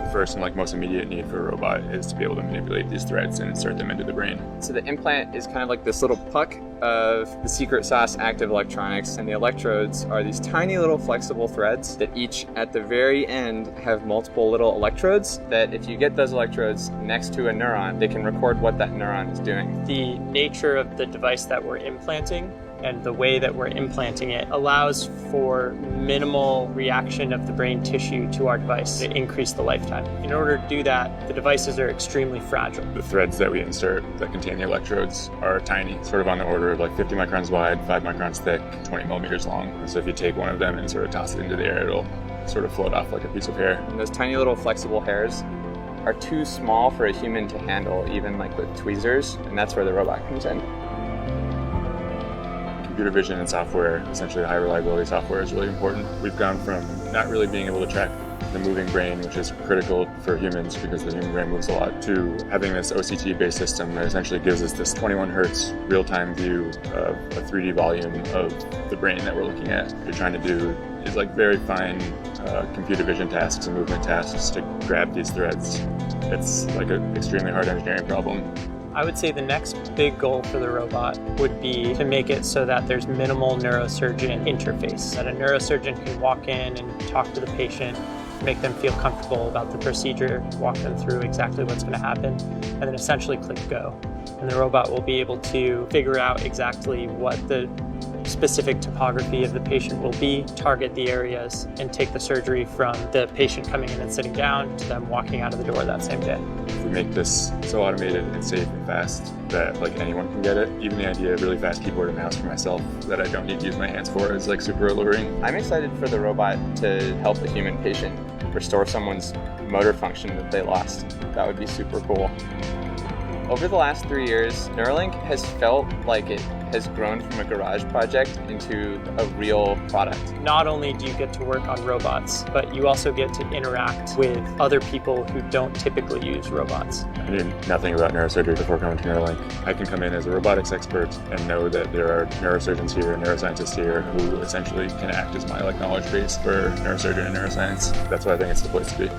first and most immediate need for a robot is to be able to manipulate these threads and insert them into the brain. So the implant is kind of like this little puck of the secret sauce active electronics, and the electrodes are these tiny little flexible threads that each at the very end have multiple little electrodes that if you get those electrodes next to a neuron, they can record what that neuron is doing. The nature of the device that we're implanting and the way that we're implanting it allows for minimal reaction of the brain tissue to our device to increase the lifetime. In order to do that, the devices are extremely fragile. The threads that we insert that contain the electrodes are tiny, sort of on the order of 50 microns wide, 5 microns thick, 20 millimeters long. So if you take one of them and sort of toss it into the air, it'll sort of float off like a piece of hair. And those tiny little flexible hairs are too small for a human to handle, even with tweezers, and that's where the robot comes in. Computer vision and software, essentially high reliability software, is really important. We've gone from not really being able to track the moving brain, which is critical for humans because the human brain moves a lot, to having this OCT-based system that essentially gives us this 21 hertz real-time view of a 3D volume of the brain that we're looking at. What you're trying to do is very fine computer vision tasks and movement tasks to grab these threads. It's an extremely hard engineering problem. I would say the next big goal for the robot would be to make it so that there's minimal neurosurgeon interface, that a neurosurgeon can walk in and talk to the patient, make them feel comfortable about the procedure, walk them through exactly what's going to happen, and then essentially click go. And the robot will be able to figure out exactly what the specific topography of the patient will be, target the areas, and take the surgery from the patient coming in and sitting down to them walking out of the door that same day. If we make this so automated and safe and fast that anyone can get it, even the idea of really fast keyboard and mouse for myself that I don't need to use my hands for is super alluring. I'm excited for the robot to help the human patient restore someone's motor function that they lost. That would be super cool. Over the last 3 years, Neuralink has felt like it has grown from a garage project into a real product. Not only do you get to work on robots, but you also get to interact with other people who don't typically use robots. I knew nothing about neurosurgery before coming to Neuralink. I can come in as a robotics expert and know that there are neurosurgeons here, neuroscientists here, who essentially can act as my knowledge base for neurosurgery and neuroscience. That's why I think it's the place to be.